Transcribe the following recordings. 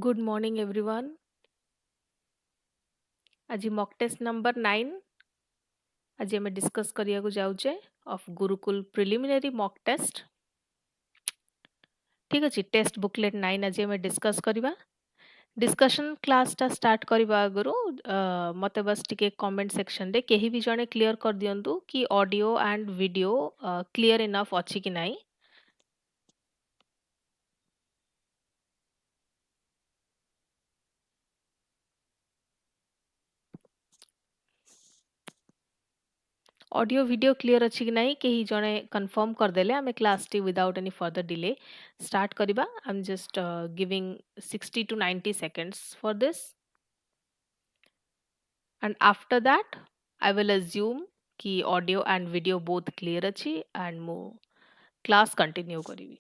Good morning everyone. आज mock test number 9 आज आम डिस्कस करिया को जाउचे of Gurukul preliminary mock test. ठीक अछि टेस्ट बुकलेट 9 आज आम डिस्कस करिबा। डिस्कशन क्लास टा स्टार्ट करबा आगु मते बस टिके कमेंट सेक्शन रे केही भी जणे क्लियर कर दियंतु कि audio and video clear enough अछि कि नाही। ऑडियो वीडियो क्लियर अछि कि नाही केही जणे कंफर्म कर देले आमे क्लास टी without any further delay start करिबा। I am just giving 60 to 90 seconds for this, and after that I will assume कि audio and video both clear अछि and मु class continue करिबी।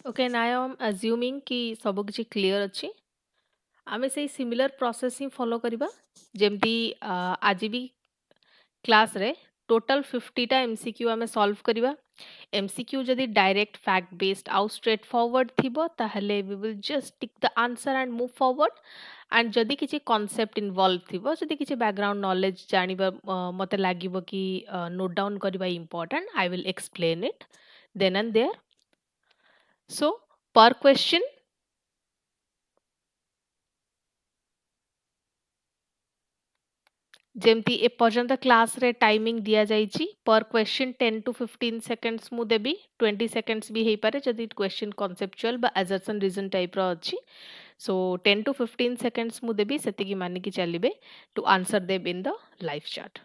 Okay now I am assuming कि सब किछि clear अछि। आमे से सिमिलर प्रोसेस ही फॉलो करिबा जेमती आज भी क्लास रे टोटल 50 टा एमसीक्यू आमे सॉल्व करिबा। एमसीक्यू जदि डायरेक्ट फैक्ट बेस्ड आउ स्ट्रेट फॉरवर्ड थिबो ताहले we will just tick the answer and move forward. And जदि किछि कॉन्सेप्ट इन्वॉल्व थिबो जदि किछि बैकग्राउंड नॉलेज जानिबा मते लागिबो कि नोट डाउन करिबा important I will explain it then and there. So पर क्वेश्चन जेमती ए पर्यंत क्लास रे टाइमिंग दिया जाइछि पर क्वेश्चन 10 to 15 सेकंड्स मु देबी 20 सेकंड्स भी हेई पारे जदि क्वेश्चन कॉन्सेप्चुअल बा एजर्सन रीजन टाइप रो अछि। सो 10 to 15 सेकंड्स मु देबी सेति की मानि की चलिबे to answer them in the live chat.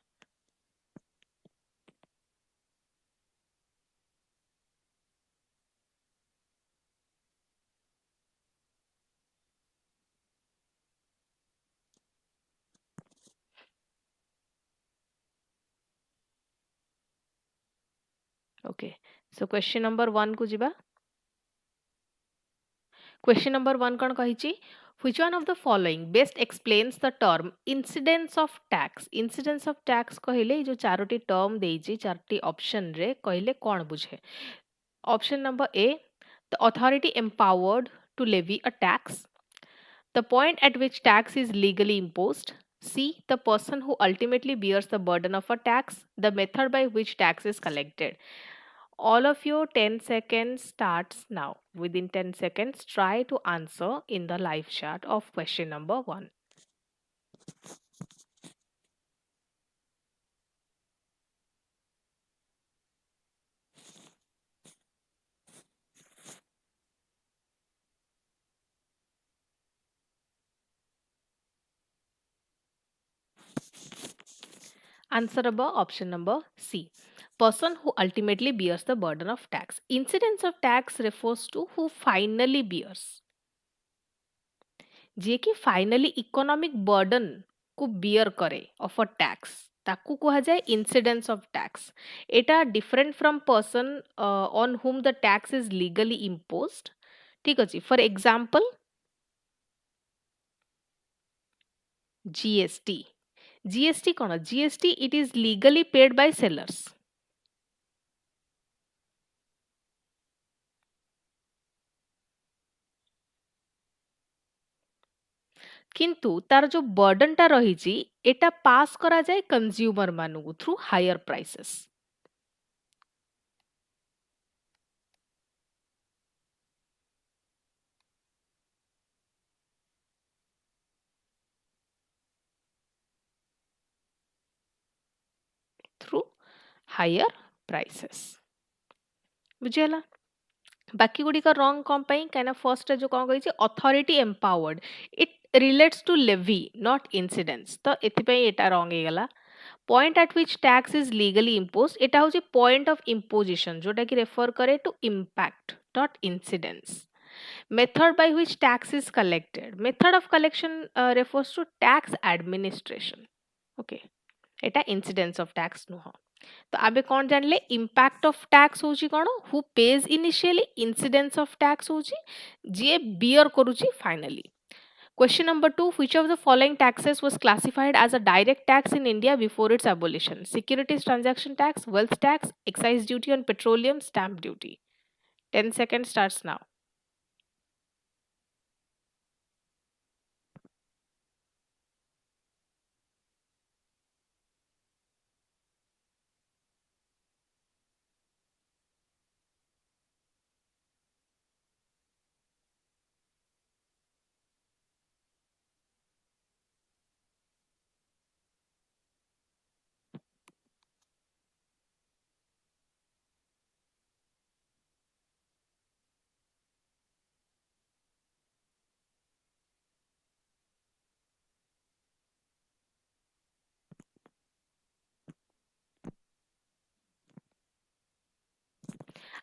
Okay so question number 1 को जिबा। क्वेश्चन नंबर 1 कौन कहिछि which one of the following best explains the term incidence of tax। incidence of tax कहले जो चारोटी टर्म देइछि चारोटी ऑप्शन रे कहले कोन बुझे। Option number A the authority empowered to levy a tax, the point at which tax is legally imposed, c the person who ultimately bears the burden of a tax, the method by which tax is collected। all of you 10 seconds starts now। within 10 seconds try to answer in the live chat of question number 1। Answerable option number C, person who ultimately bears the burden of tax। incidence of tax refers to who finally bears, जे कि finally economic burden को beer करे of a tax ताकू कहा जाए incidence of tax. Etah different from person on whom the tax is legally imposed. ठीक अछि for example GST. GST କ'ଣ? GST it is legally paid by sellers. କିନ୍ତୁ ତାର ଯୋଉ ବର୍ଡନ ଟା ରହିଛି ଏଟା ପାସ୍ କରାଯାଏ କନଜ୍ୟୁମର ମାନଙ୍କୁ through higher prices. through higher prices. ବୁଝିହେଲା? ବାକି ଗୁଡ଼ିକ ରଙ୍ଗ କ'ଣ ପାଇଁ? କାହିଁକିନା ଫର୍ଷ୍ଟରେ ଯୋଉ କ'ଣ କହିଛି authority empowered it relates to levy not incidence, ତ ଏଥିପାଇଁ ଏଟା ରଙ୍ଗ ହେଇଗଲା। Point at which tax is legally impose, ଏଟା ହେଉଛି ପଏଣ୍ଟ ଅଫ୍ ଇମ୍ପୋଜିସନ ଯୋଉଟା କି ରେଫର କରେ to impact not incidence. Method by which tax is collected. Method of collection refers to tax administration. Okay. Etah incidence of tax नुह। तो आबे कौन जानले impact of tax होची कौन? Who pays initially? Incidence of tax होची जे bear करूची finally. Question number 2. Which of the following taxes was classified as a direct tax in India before its abolition? Securities transaction tax, wealth tax, excise duty on petroleum, stamp duty. 10 seconds starts now.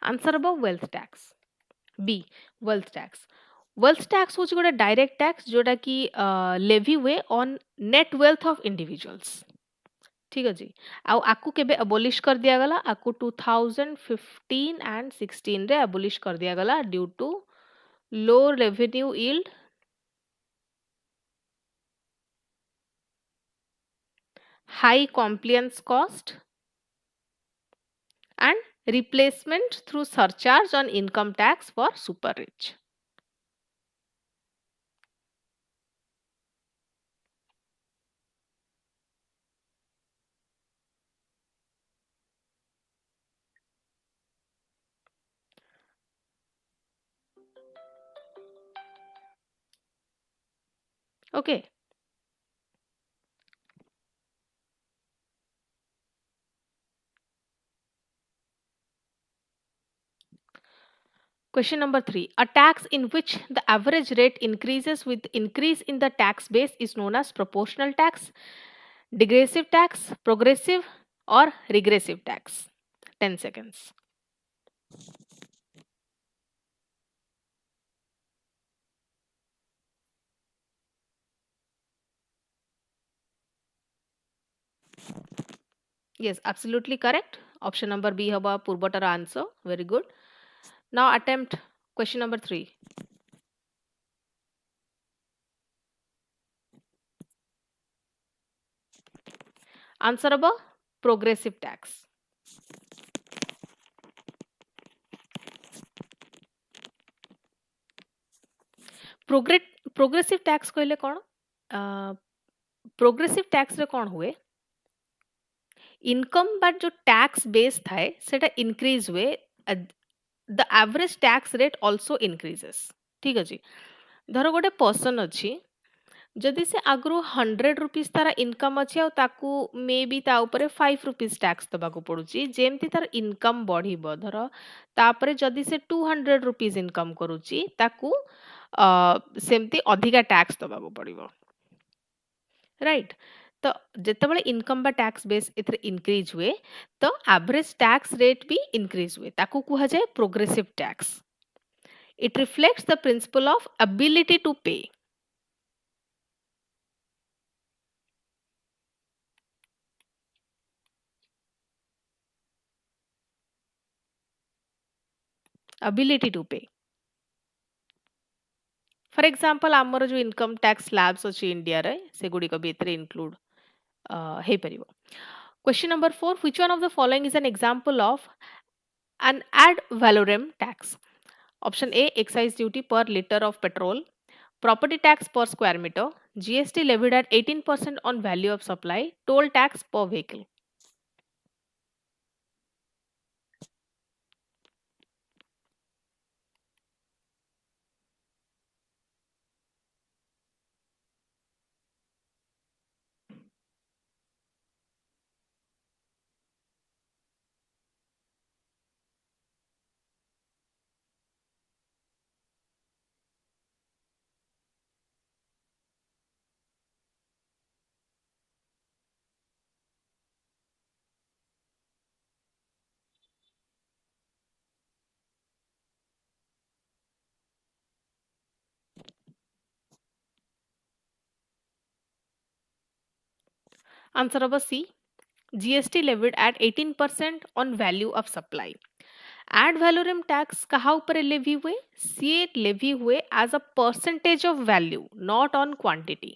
Answer about wealth tax. B. Wealth tax. Wealth tax होची गोटे direct tax जोटा कि levy हुए on net wealth of individuals. ठीक अछि आउ आकु केबे abolish कर दिया गला? आकु 2015 and 16 रे abolish कर दिया गला due to low revenue yield, high compliance cost and replacement through surcharge on income tax for super rich. Okay. Question number 3. A tax in which the average rate increases with increase in the tax base is known as proportional tax, digressive tax, progressive or regressive tax. 10 seconds. Yes, absolutely correct. Option number B haba purbatar answer. Very good. Now attempt question number 3. Answer haba progressive tax. Progressive tax कहले कौन? Progressive tax रे कौन हुए? Income but जो tax base थाए सेटा increase हुए, the average tax rate also increases. ठीक अच्छे. धर गोटे पर्सन अच्छी जदि से आगु 100 रुपीज तार इनकम अच्छी आकु मे बी ता ऊपर 5 रुपीज टैक्स दबाको पड़ुची जेमती तार इनकम बढ़िबो. धर तापरे जदि से 200 रुपीज इनकम करूची ताकू सेमती अधिका टैक्स दबाको पड़िबो. राइट. तो जेतेबेले इनकम बा टैक्स बेस एथरे इंक्रीज हुए तो एवरेज टैक्स रेट भी इंक्रीज हुए ताकू कुहा जाए progressive tax. It reflects the principle of ability to pay. ability to pay. For example आमर जो इनकम टैक्स स्लैब्स अछि इंडिया रे से गुडी को भीतर इंक्लूड हे परिबो. Question number 4, which one of the following is an example of an ad valorem tax? Option A, excise duty per liter of petrol, property tax per square meter, GST levied at 18% on value of supply, toll tax per vehicle. Answer number C, GST levied at 18% on value of supply. Ad valorem tax कहाँ ऊपर levy हुए? सी levy हुए as a percentage of value, not on quantity.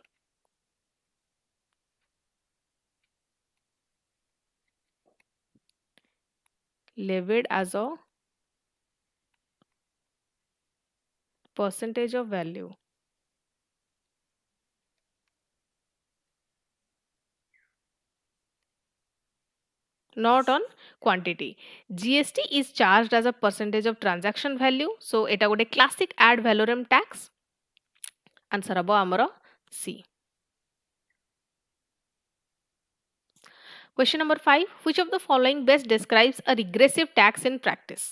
Levied as a percentage of value, not on quantity. GST is charged as a percentage of transaction value. So এটা ଗୋଟେ classic ad valorem tax. Answer हबो ଆମର C. Question number 5. Which of the following best describes a regressive tax in practice?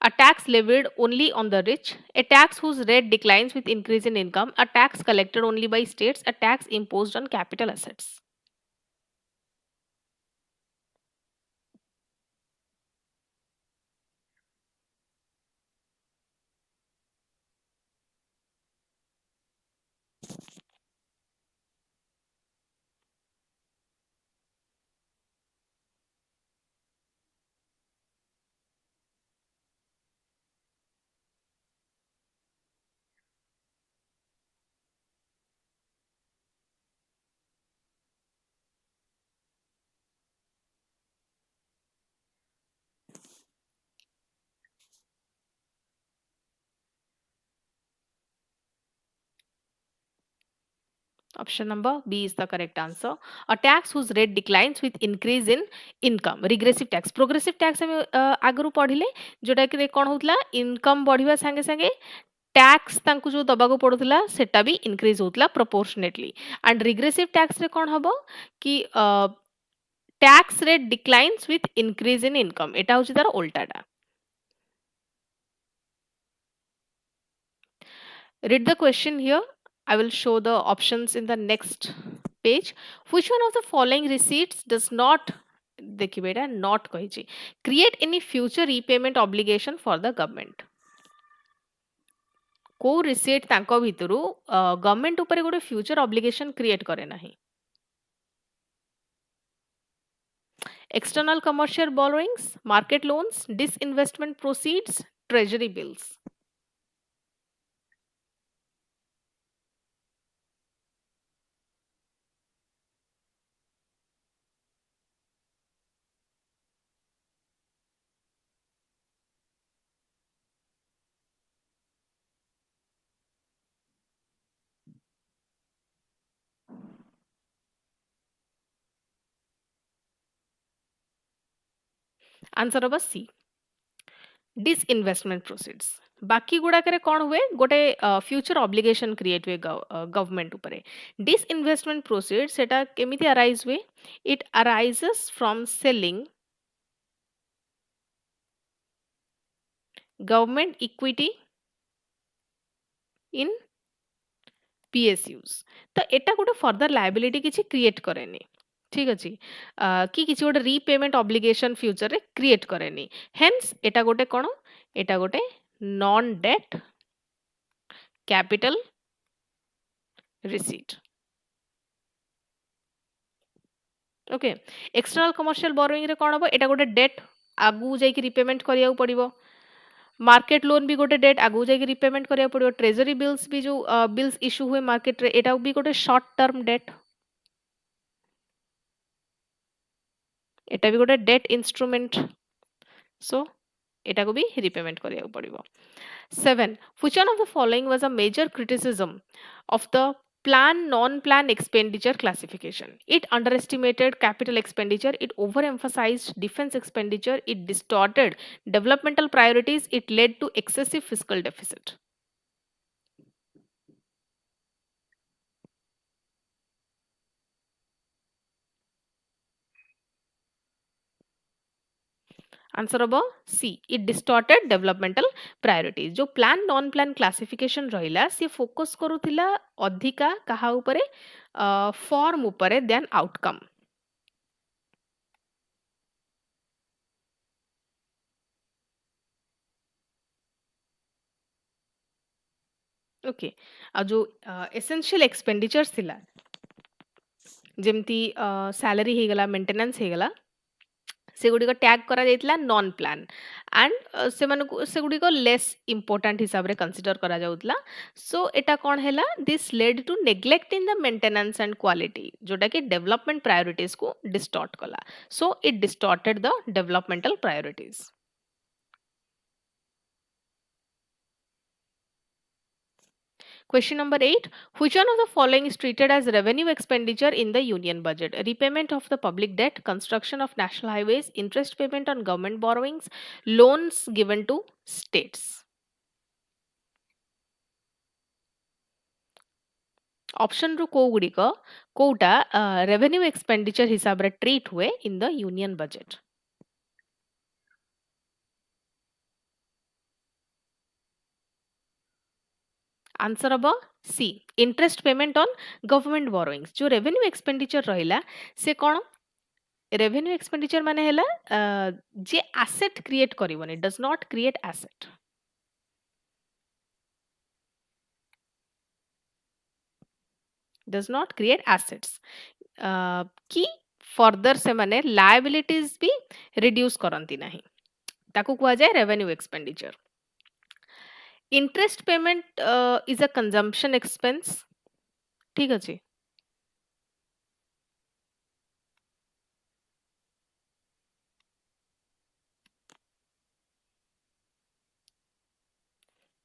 A tax levied only on the rich, a tax whose rate declines with increase in income, a tax collected only by states, a tax imposed on capital assets. Option number B is the correct answer. A tax whose rate declines with increase in income. Regressive tax. Progressive tax ଆମେ ଆଗରୁ ପଢିଲେ ଯୋଉଟା କି କଣ ହଉଥିଲା income ବଢିବା ସାଙ୍ଗେ ସାଙ୍ଗେ टैक्स तांकु जो दबाको पड़ुला सेटा भी इंक्रीज होतला प्रोपोर्शनेटली एंड रिग्रेसिव टैक्स रे कोन हबो कि tax rate declines with increase in income एटा होची तार उल्टाटा. Read the question here. I will show the options in the next page. Which one of the following receipts does not देखिए बेटा not कहिछि create any future repayment obligation for the government? को receipt तांको भितरु government ऊपर गोटे future obligation create करे नाही. External commercial borrowings, market loans, disinvestment proceeds, treasury bills. Answer होगा सी, disinvestment proceeds. बाकी गुड़ाक कौन हुए गोटे फ्यूचर ऑब्लिगेशन क्रिएट हुए गवर्नमेंट ऊपर. डिसइन्वेस्टमेंट प्रोसीड्स सेटा केमिति अराइज हुए? It arises from selling government equity in PSUs. तो एटा गोटे फर्दर लायबिलिटी किछि क्रिएट करेनी. ठीक अछि कि किछि गोटे रीपेमेंट ऑब्लिगेशन फ्यूचर रे क्रिएट करेनी. हेंस एटा गोटे कोन? एटा गोटे non debt capital receipt. Okay. External commercial borrowing रे कोन हबो? एटा गोटे डेट आगु जाई कि रीपेमेंट करिया पड़िबो. मार्केट लोन भी गोटे डेट आगु जाके रिपेमेंट करिया पड़ियो ट्रेजरी बिल्स भी जो बिल्स इशू हुए मार्केट रे एटा भी गोटे शॉर्ट टर्म डेट एटा भी गोटे डेट इंस्ट्रूमेंट सो एटा को भी रिपेमेंट करिया पड़ियो 7 which one of the following was a major criticism of the plan non-plan expenditure classification it underestimated capital expenditure it overemphasized defense expenditure it distorted developmental priorities it led to excessive fiscal deficit answer हम सी it distorted developmental priorities जो plan non plan classification रहिला सी focus करूथिला अधिका कहा उपरे form उपरे then outcome okay आ जो एसेंशियल एक्सपेंडिचर्स थिला जेमती सैलरी हेगला मेंटेनेंस हेगला सेगुड़िक टैग करा जाइतला नॉन प्लान एंड सेगुड़िक लेस इंपोर्टेंट हिसाब रे कंसीडर करा जाउतला सो एटा कोन हैला this led to neglect in the maintenance and quality जोटा कि डेवलपमेंट प्रायोरिटीज को डिस्टॉर्ट कला so it distorted the developmental priorities Question number 8. Which one of the following is treated as revenue expenditure in the union budget? Repayment of the public debt, construction of national highways, interest payment on government borrowings, loans given to states. Option रू को गुड़िक Kota revenue expenditure हिसाब रे treat हुए in the union budget answer हम C interest payment on government borrowings जो revenue expenditure रहिला से कौन रेवेन्यू एक्सपेंडिचर माने हैला जे एसेट क्रिएट करिवनी does not create asset does not create assets कि फर्दर से माने लायबिलिटीज भी रिड्यूस करंती नाही ताकू कुआ जाय revenue expenditure interest payment is a consumption expense ठीक अछि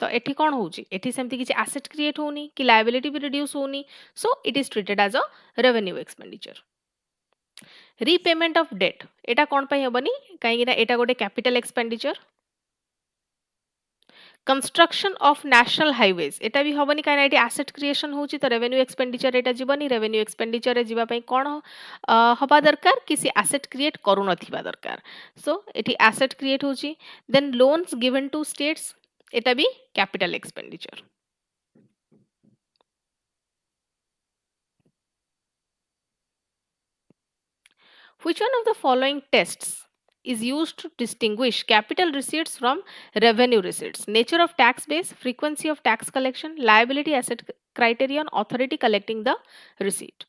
तो एठी कौन होउची एठी सेमती किछि एसेट क्रिएट होनी कि लायबिलिटी भी रिड्यूस होनी so it is treated as a revenue expenditure repayment of debt एटा कौन पई हबनी काहे कि ना एटा गोटे capital expenditure construction of national highways एटा भी हबनी काहे ना एटी एसेट क्रिएशन होची तो रेवेन्यू एक्सपेंडिचर एटा जीवनी रेवेन्यू एक्सपेंडिचर रे जीवा पई कोन हबा दरकार किसी एसेट क्रिएट करू नथिबा दरकार सो एटी एसेट क्रिएट होची then loans given to states एटा भी capital expenditure Which one of the following tests is used to distinguish capital receipts from revenue receipts? Nature of tax base, frequency of tax collection, liability asset criterion, authority collecting the receipt.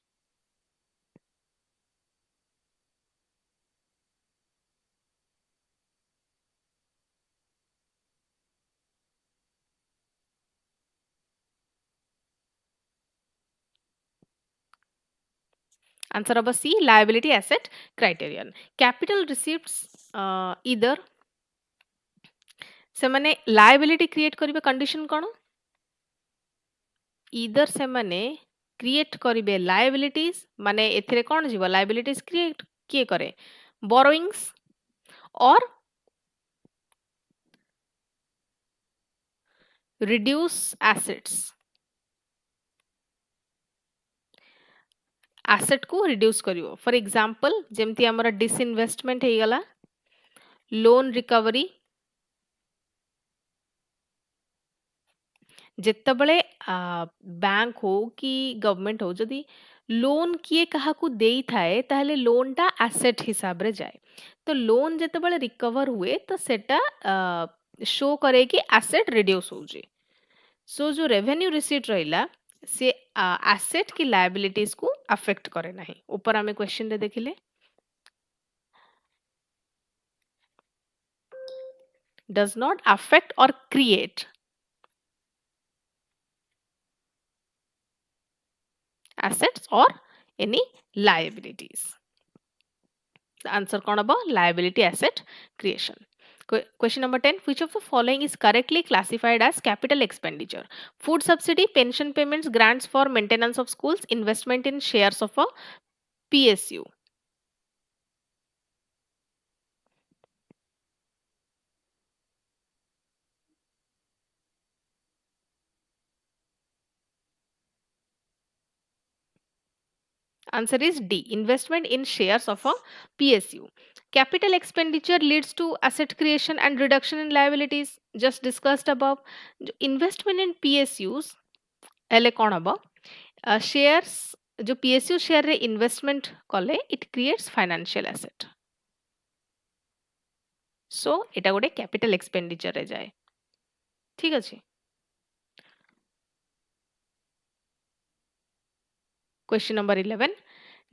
Answer number C, liability asset criterion. Capital receipts either से माने liability create करिवे condition कोन either से माने create करिवे liabilities माने एथिरे कोन जीव liabilities create किए करे borrowings or reduce assets asset को reduce करिवो फॉर एग्जांपल जेमती हमरा डिसइन्वेस्टमेंट हे गला लोन रिकवरी जेतबळे बैंक हो कि गवर्नमेंट हो जदी लोन किए कहा को देई थाए ताहले लोन टा एसेट हिसाब रे जाए तो लोन जेतबळे रिकवर हुए तो सेटा शो करे कि एसेट रिड्यूस हो जे सो जो रेवेन्यू रिसीट रहिला से एसेट की लायबिलिटीज को अफेक्ट करे नाही ऊपर आमे क्वेश्चन रे देखिले does not affect or create assets or any liabilities. The answer kon habo liability asset creation. Question number 10, which of the following is correctly classified as capital expenditure? Food subsidy, pension payments, grants for maintenance of schools, investment in shares of a PSU. Answer is D. Investment in shares of a PSU. Capital expenditure leads to asset creation and reduction in liabilities, just discussed above. Investment in PSUs हेले कौन हबो shares जो PSU share रे investment कले it creates financial asset so एटा गोटे capital expenditure रे जाए ठीक अछि question number 11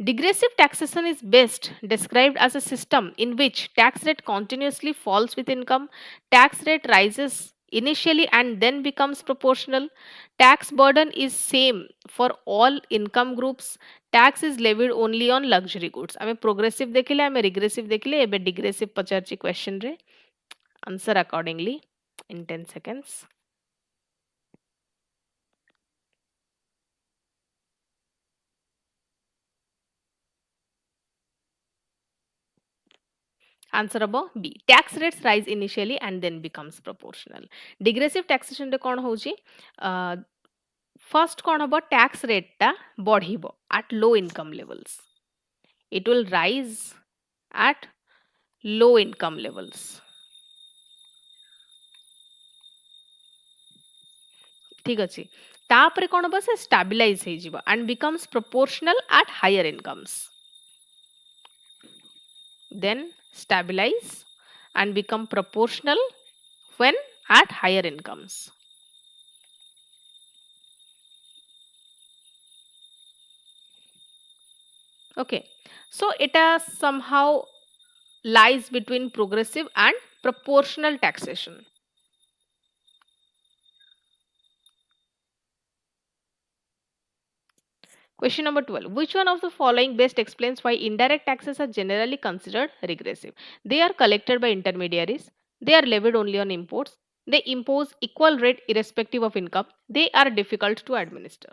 Digressive taxation is best described as a system in which tax rate continuously falls with income, tax rate rises initially and then becomes proportional, tax burden is same for all income groups, tax is levied only on luxury goods. आमे progressive देखिले आमे regressive देखिले एबे digressive पचारची question रे answer accordingly in 10 seconds. Answer abo B. Tax rates rise initially and then becomes proportional. Digressive taxation रे कौन होची first कौन हबो tax rate टा बढ़िबो at low income levels. It will rise at low income levels. ठीक अछि तापरे कौन हबो से stabilize हे जिवो and becomes proportional at higher incomes. Then stabilize and become proportional when at higher incomes. Okay, so it somehow lies between progressive and proportional taxation. Question number 12. Which one of the following best explains why indirect taxes are generally considered regressive? They are collected by intermediaries. They are levied only on imports. They impose equal rate irrespective of income. They are difficult to administer.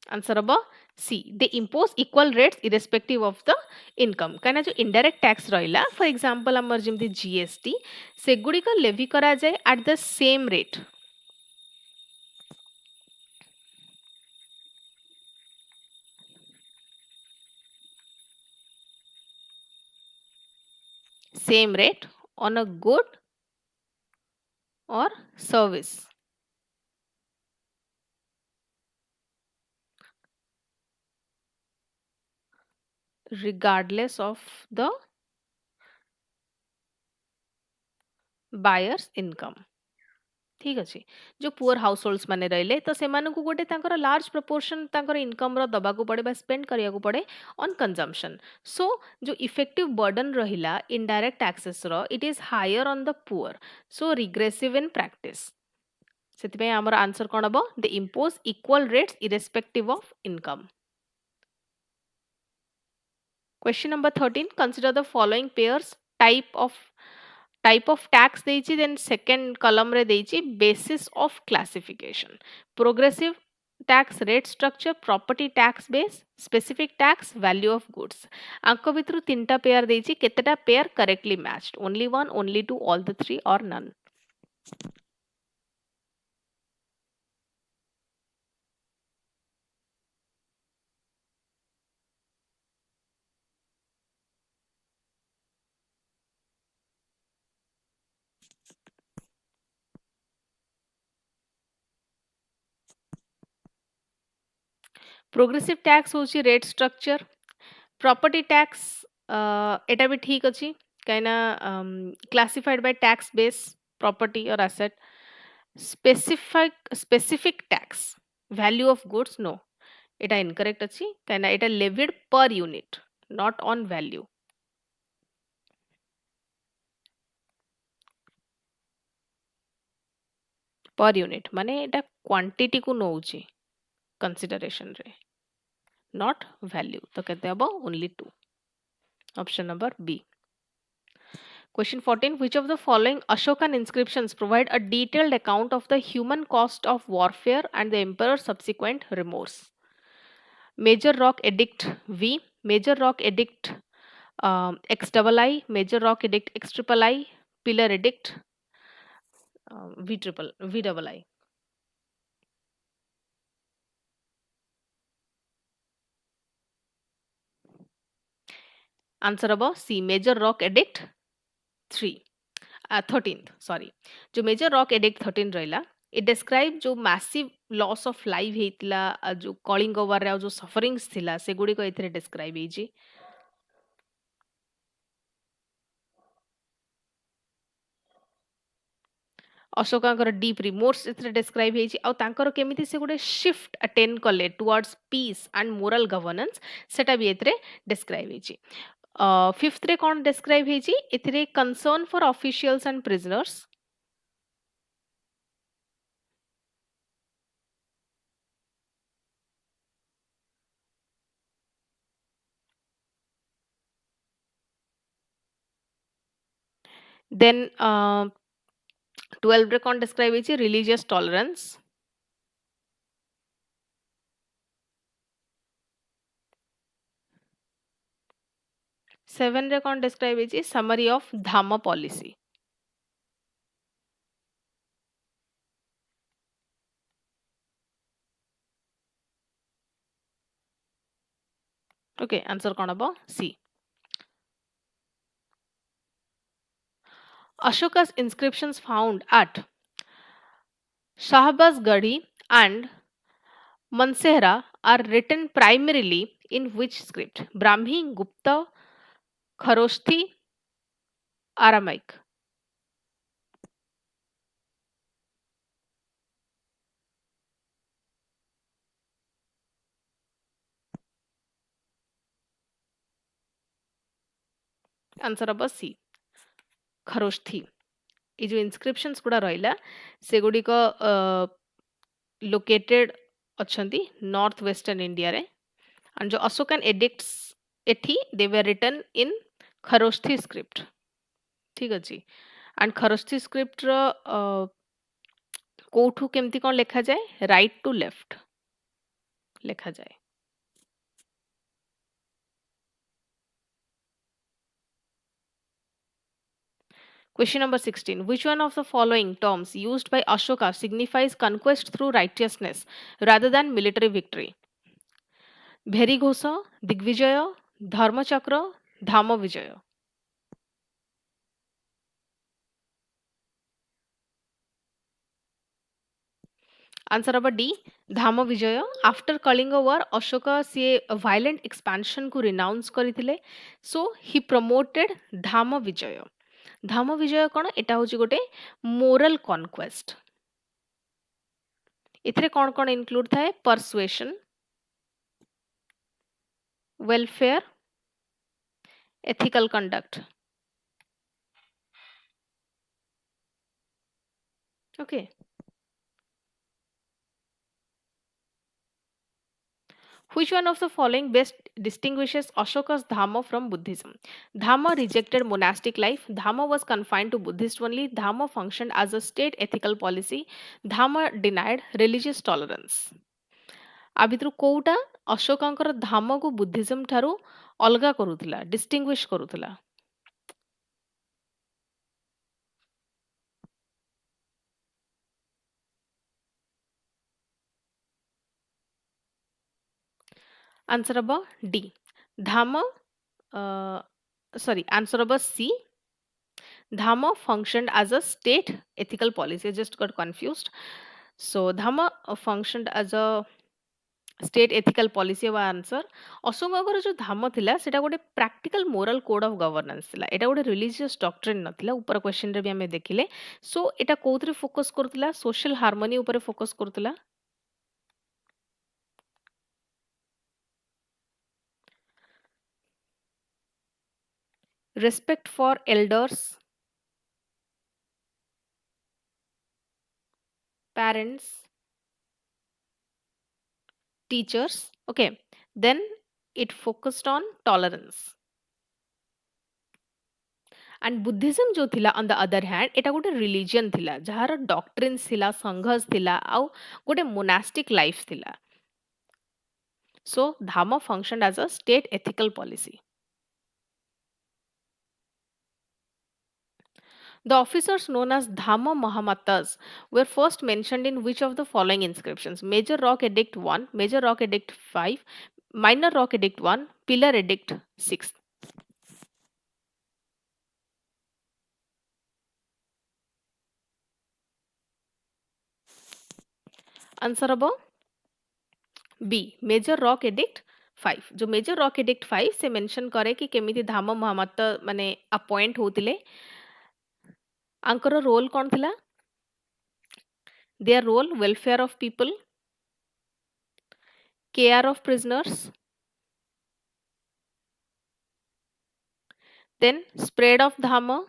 Answer aba C. They impose equal rates irrespective of the income. कहना जो indirect tax रहिला, for example हमर जेमती GST सेगुड़िका levy करा जाए at the same rate. Same rate on a good or service. Regardless of the buyer's income. ठीक अछि जो poor house holds माने रहले तो सेमानु को गोटे तांकर लार्ज प्रोपोर्शन तांकर इनकम रो दबा को पड़े बा स्पेंड करिया को पड़े ऑन कंजम्पशन सो जो इफेक्टिव बर्डन रहिला इनडायरेक्ट टैक्सेस रो it is higher on the poor so regressive in practice सेति हमर आंसर कोन हबो they impose equal rates irrespective of income question number 13 consider the following pairs type of tax देइछि then second column रे देइछि basis of classification progressive tax rate structure property tax base specific tax value of goods आंको भितरु तीनटा pair देइछि केतेटा pair correctly matched only one only two all the three or none progressive tax होची rate structure property tax एटा भी ठीक अछि काइना classified by tax base property और asset specific tax value of goods no एटा इनकरेक्ट अछि काना एटा levied per unit not on value per unit माने एटा क्वांटिटी को नौची कंसीडरेशन रे नॉट वैल्यू तो कहते हैं only 2 option number B Question 14. Which of the following Ashokan inscriptions provide a detailed account of the human cost of warfare and the emperor's subsequent remorse? Major Rock Edict V, Major Rock Edict XII, Major Rock Edict XIII, Pillar Edict VII. Answer about C. Major Rock Edict 3. 13th sorry जो major rock edict 13 रहिला it describe जो massive loss of life हेतला जो कलिंग वार रे जो sufferings थिला से गुडी को एथरे डिस्क्राइब हेजी अशोकांकर डीप रिमोर्स एथरे डिस्क्राइब हेजी आ तांकर केमिति से गुडे शिफ्ट अटेन कले towards peace and moral governance सेटा भी एथरे डिस्क्राइब हेजी फिफ्थ रे कोन डिस्क्राइब हेजी एथरे concern for officials and prisoners then 12 रे कोन डिस्क्राइब हेजी रिलीजियस टॉलरेंस 7 रे कोन डिस्क्राइब हेजी summary of Dhamma policy okay answer कोन हबो C Ashoka's inscriptions found at Shahbazgadi and Mansehra are written primarily in which script? Brahmi, Gupta, Kharoshthi, Aramaic. Answer हम सी खरोष्ठी ये जो इनस्क्रिप्शंस गुड़ा रहिला से गुडी को लोकेटेड अछंती नॉर्थ वेस्टर्न इंडिया रे एंड जो अशोकन एडिक्ट्स एठी दे were written in Kharoshthi script ठीक अछि एंड खरोष्ठी स्क्रिप्ट रो कोठू केमती कोन लिखा जाए राइट टू लेफ्ट लिखा जाए Question number 16. Which one of the following terms used by Ashoka signifies conquest through righteousness rather than military victory? Bherighosha, Digvijaya, Dharmachakra, Dhama Vijaya. Answer number D. Dhama Vijaya. After Kalinga War, Ashoka से violent expansion को renounce करिथिले. So he promoted Dhama Vijaya. धाम विजय कौन एटा होची गोटे moral conquest इथरे कौन कौन include थाए persuasion welfare ethical conduct okay Which one of the following best distinguishes Ashoka's Dhamma from Buddhism? Dhamma rejected monastic life. Dhamma was confined to Buddhist only. Dhamma functioned as a state ethical policy. Dhamma denied religious tolerance. आ भितर कोउटा अशोकांकर धाम को Buddhism ठारू अलगा करूथिला distinguish करूथिला answer अब D धाम sorry answer अब C Dhamma functioned as a state ethical policy. I just got confused. So Dhamma functioned as a state ethical policy of answer. अशोकଙ୍କର जो धाम थिला सेटा गोटे practical moral code of governance थिला एटा गोटे religious doctrine नथिला ऊपर question रे भी हमें देखिले सो एटा कोथरे फोकस करथिला social harmony ऊपर focus करथिला respect for elders, parents, teachers. Okay, then it focused on tolerance. And Buddhism जो थिला on the other hand एटा गोटे religion थिला जहार doctrines थिला संघर्ष थिला आउ गोटे monastic life थिला. So Dhamma functioned as a state ethical policy. The officers known as Dhamma Mahamatas were first mentioned in which of the following inscriptions? Major Rock Edict 1, Major Rock Edict 5, Minor Rock Edict 1, Pillar Edict 6. Answer above B. Major Rock Edict 5. जो Major Rock Edict 5 से mention करे कि केमिति धाम महामत माने appoint होतिले Anchor role कौन थिला their role welfare of people care of prisoners then spread of dhamma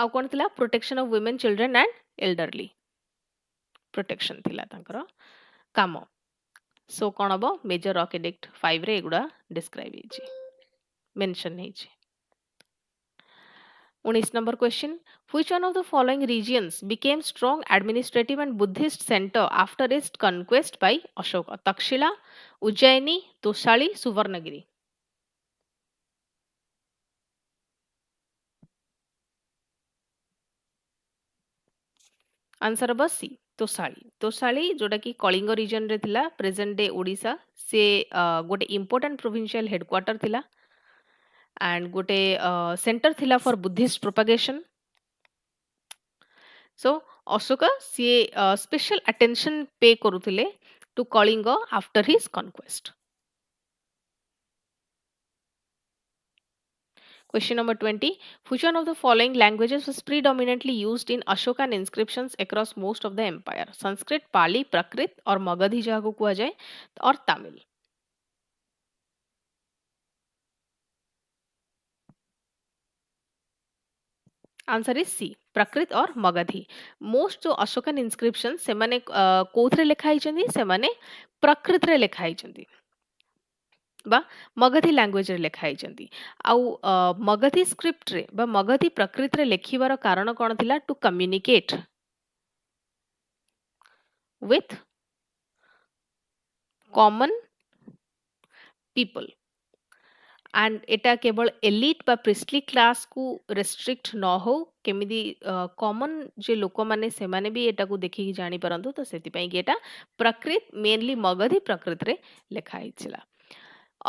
ଆଉ କଣ ଥିଲା protection of women children and elderly protection थिला तांकर काम सो कौन हबो मेजर रॉक एडिक्ट 5 रे एगुडा describe हेछि mention हेछि 19 number question which one of the following regions became strong administrative and buddhist center after its conquest by ashoka takshila ujjaini tosali suvarnagiri answer हम सी तोसाली जोटा कि कलिंग रीजन रे थिला प्रेजेंट डे ओडिशा से गोटे important provincial headquarter थिला and गोटे centre थिला for Buddhist propagation so Ashoka सी स्पेशल अटेंशन पे करुथिले to Kalinga after his conquest Question number 20. Which one of the following languages was predominantly used in Ashokan inscriptions across most of the empire? Sanskrit, Pali, Prakrit or Magadhi jahaku kuha jaye or Tamil? Answer is C. Prakrit or Magadhi. Most जो Ashokan inscriptions सेमाने कोथरे लिखा हिचंदी सेमाने प्रकृत रे लिखा हिचंदी बा Magdhi language रे लिखा हिचंदी आउ Magdhi script रे बा मगधी प्रकृत रे लिखिबार कारण कोन थिला to communicate with common people and एटा केवल एलिट बा प्रिस्टली क्लास को रेस्ट्रिक्ट न हो केमिदी कॉमन जे लोक माने से माने भी एटा को देखि जानि परंतु तो सेति पई कि एटा प्रकृत मेनली मगधी प्रकृत रे लिखा हिचला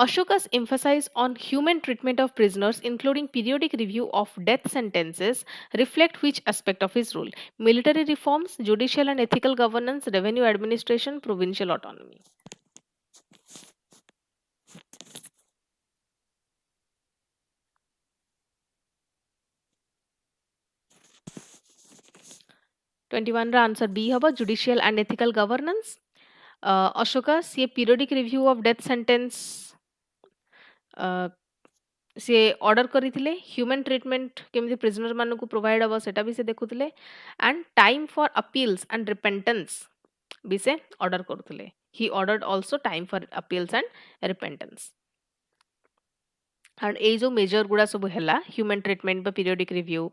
Ashoka's emphasis on human treatment of prisoners, including periodic review of death sentences, reflect which aspect of his rule? Military reforms, judicial and ethical governance, revenue administration, provincial autonomy. Twenty-one answer B haba judicial and ethical governance. Ashoka see periodic review of death sentence. सी order करथिले human treatment केमिति prisoner मानन को provide हबो सेटा भी से देखुथिले and time for appeals and repentance भी से ऑर्डर करथिले he ordered also time for appeals and repentance and ए जो मेजर गुडा सब हैला ह्यूमन ट्रीटमेंट बा पीरियोडिक रिव्यू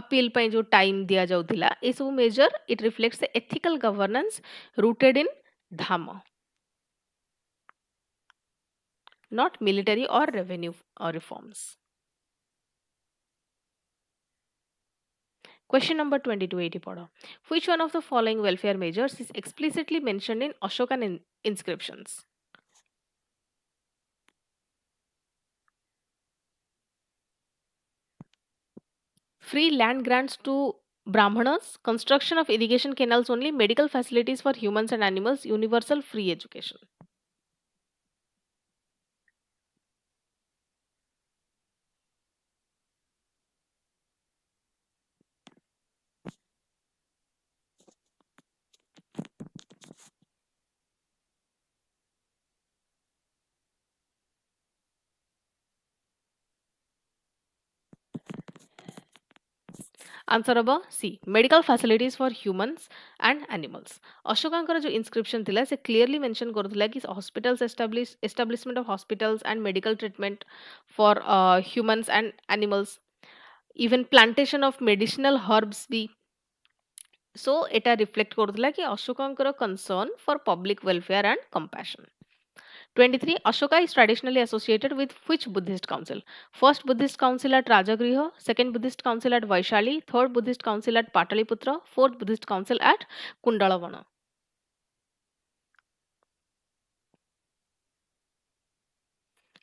अपील पई जो टाइम दिया जाउथिला ए सब major it reflects the ethical governance rooted in Dhamma not military or revenue or reforms. Question number 2280 पढ़ो. Which one of the following welfare measures is explicitly mentioned in Ashokan inscriptions? Free land grants to Brahmanas, construction of irrigation canals only, medical facilities for humans and animals, universal free education. Answer हम C medical facilities for humans and animals Ashoka जो inscription थिला से clearly mention करूला कि hospitals establishment of hospitals and medical treatment for humans and animals even plantation of medicinal herbs भी so एटा reflect करूला कि Ashoka concern for public welfare and compassion 23 Ashoka is traditionally associated with which Buddhist council? First Buddhist council at Rajagriha, second Buddhist council at Vaishali, third Buddhist council at Pataliputra, fourth Buddhist council at Kundalavana.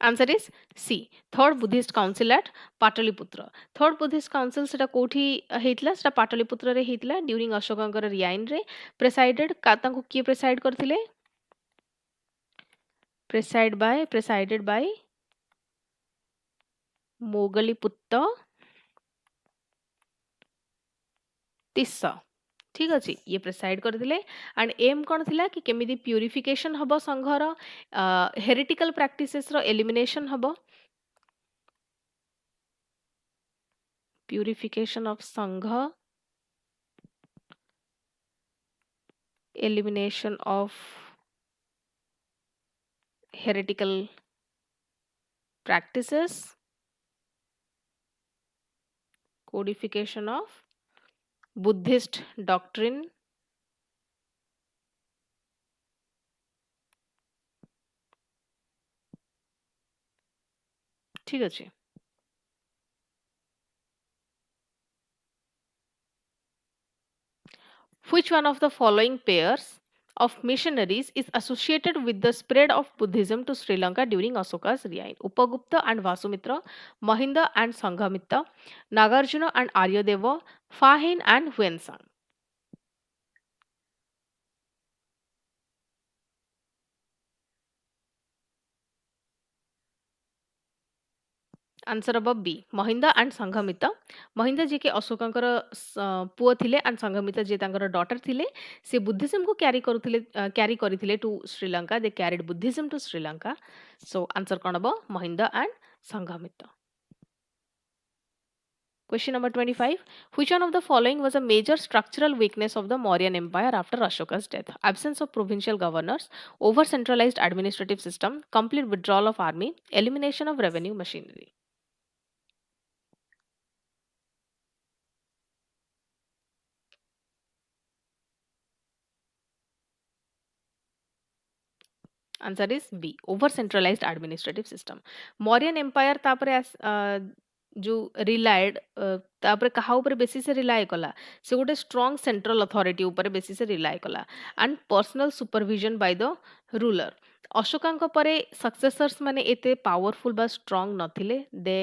Answer is C. Third Buddhist council at Pataliputra. Third Buddhist council सेटा कोठी हेतला सेटा पाटलिपुत्र रे हेतला during अशोकांकर रियाइन रे presided तांको किए preside करथिले presided by Moggaliputra Tissa ठीक अच्छे ये प्रेसाइड करथिले एंड एम कौन थिला कि केमिदी प्यूरिफिकेशन हबो संघर हेरिटिकल प्रैक्टिसेस रो एलिमिनेशन हबो प्यूरिफिकेशन ऑफ संघ elimination of heretical practices codification of Buddhist doctrine ठीक अच्छे which one of the following pairs of missionaries is associated with the spread of Buddhism to Sri Lanka during Ashoka's reign? Upagupta and Vasumitra, Mahinda and Sanghamitra, Nagarjuna and Aryadeva, Fahin and Huensang. Answer अब B Mahinda and संघमिता Mahinda जी के अशोकंकर पुओ थिले and संघमिता जी तांकर daughter थिले से Buddhism को carry करथिले to Sri Lanka they carried Buddhism to Sri Lanka so answer कोन अब Mahinda and Sanghamitta Question number 25. Which one of the following was a major structural weakness of the Mauryan Empire after Ashoka's death? Absence of provincial governors, over-centralized administrative system, complete withdrawal of army, elimination of revenue machinery. Answer is B over centralised administrative system Mauryan empire तापरे जो relied तापरे कहा ऊपर basis rely कला से गोटे strong central authority ऊपर basis rely कला and personal supervision by the ruler अशोकांक परे सक्सेसर्स माने एते पावरफुल बा स्ट्रॉन्ग नथिले they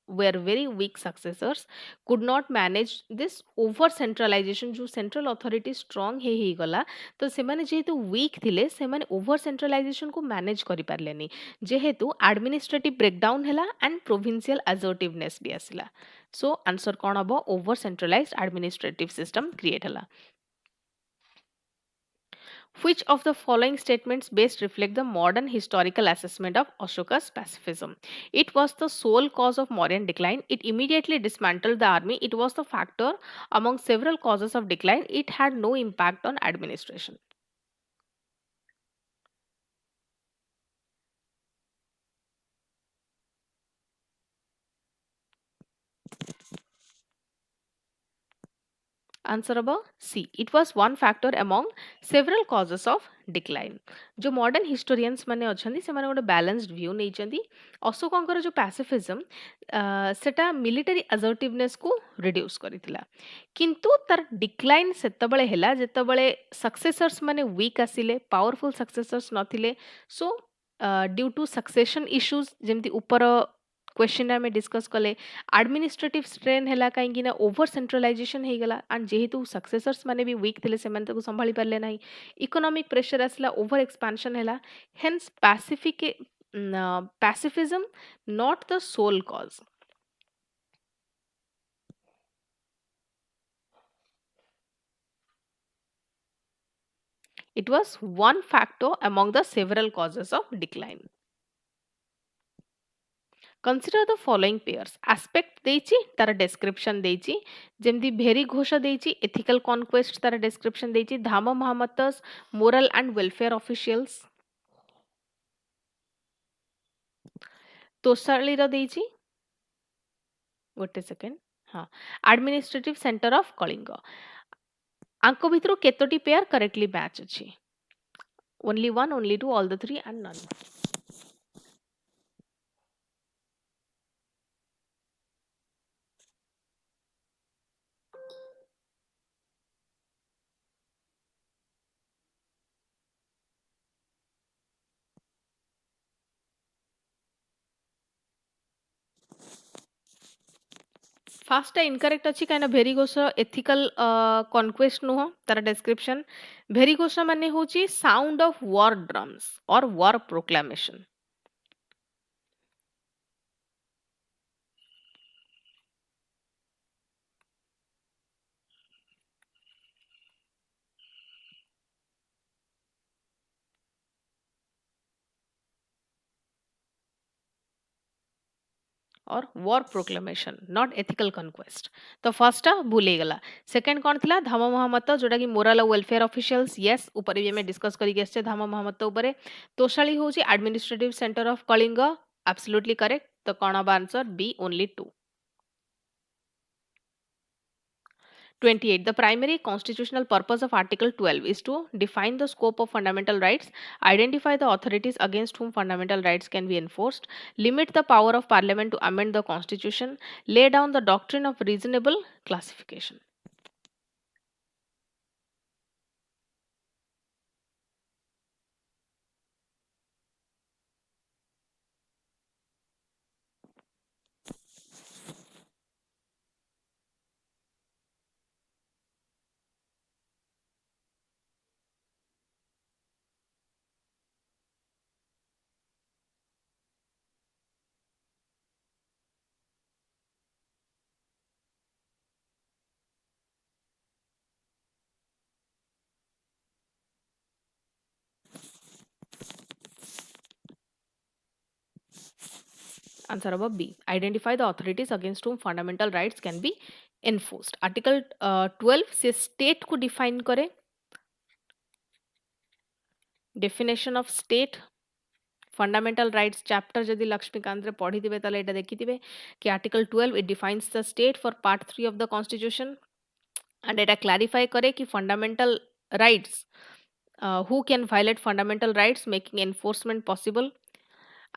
were very weak successors could not manage this over centralization जो central authority strong ही गला तो सेमाने जेहेतु weak थिले सेमाने over centralization को manage करि पारलेनी जेहेतु administrative breakdown हैला and provincial assertiveness भी आसिला so answer कौन हबो over centralized administrative system create हैला Which of the following statements best reflect the modern historical assessment of Ashoka's pacifism? It was the sole cause of Mauryan decline. It immediately dismantled the army. It was the factor among several causes of decline. It had no impact on administration. Answer अब C it was one factor among several causes of decline जो modern historians माने अछंती से माने गोटे balanced view नै चंती अशोकंकर जो pacifism सेटा मिलिटरी असर्टिवनेस को रिड्यूस करितला किंतु तार डिक्लाइन सेतबळे हैला जेतबळे सक्सेसर्स माने वीक आसिले पावरफुल सक्सेसर्स नथिले so due to succession issues जेमती ऊपर क्वेश्चन आम डिस्कस कले एडमिनिस्ट्रेटिव स्ट्रेन है कहीं ओवर सेंट्रलाइजेशन हो गला एंड जेहेतु सक्सेसर्स माने भी वीक थे से संभाली पारे ना इकोनॉमिक प्रेशर आसला ओवर एक्सपांशन है hence pacifism not the sole cause it was one factor among the several causes of decline Consider the following pairs. Aspect ଦେଇଛି ତାର description ଦେଇଛି ଯେମିତି ଭେରି ଘୋଷ ଦେଇଛି ethical conquest ତାର description ଦେଇଛି ଧାମ ମହାମତସ୍ moral and welfare officials ତୋଷାଳୀର ଦେଇଛି ଗୋଟେ ସେକେଣ୍ଡ ହଁ administrative center of କଳିଙ୍ଗ ଆଙ୍କ ଭିତରୁ କେତୋଟି ପେୟାର correctly match ଅଛି only one only two all the three and none fast incorrect अच्छी कहीं भेरीघोष एथिकल कनक्वेस्ट नुह तार डेस्क्रिप्शन भेरीघोष माने होची साउंड ऑफ वॉर ड्रम्स और वॉर प्रोक्लेमेशन और वॉर प्रोक्लेमेशन नॉट एथिकल कनक्वेस्ट तो फर्स्ट भूल गला सेकंड कौन थिला धाम महामत जोटा कि मोरल और वेलफेयर ऑफिशियल्स यस ऊपर भी हमें डिस्कस करके आछे धाम महामत ऊपर तोषाली होची administrative centre of Kalinga absolutely correct तो कौन अब answer B only 2 28. The primary constitutional purpose of Article 12 is to define the scope of fundamental rights, identify the authorities against whom fundamental rights can be enforced, limit the power of Parliament to amend the Constitution, lay down the doctrine of reasonable classification. Answer above B. Identify the authorities against whom fundamental rights can be enforced. Article 12 से state को define करे. Definition of state. Fundamental rights chapter जदि लक्ष्मीकांत रे पढ़ी दिबे ताले एटा देखिथिबे कि article 12 it defines the state for part 3 of the constitution and Etah clarify करे कि fundamental rights who can violate fundamental rights making enforcement possible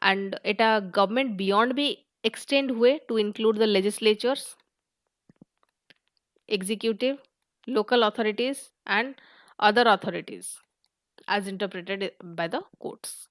and Etah government beyond भी extend हुए to include the legislatures executive local authorities and other authorities as interpreted by the courts.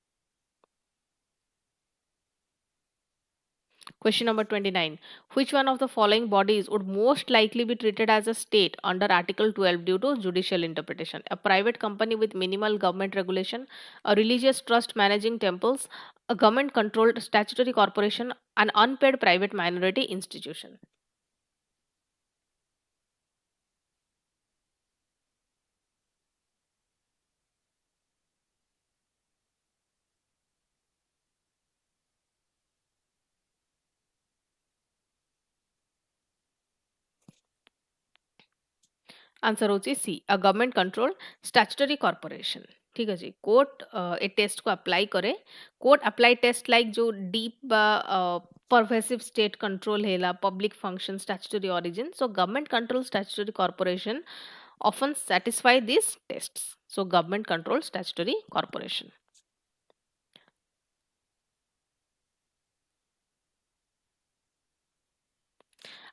Question number 29. Which one of the following bodies would most likely be treated as a state under Article 12 due to judicial interpretation? A private company with minimal government regulation, a religious trust managing temples, a government controlled statutory corporation, an unpaid private minority institution. Answer होची C a government control statutory corporation ठीक अछि court ए test को apply करे court apply test like जो deep बा pervasive state control हेला public function statutory origin so government control statutory corporation often satisfy these tests so government control statutory corporation.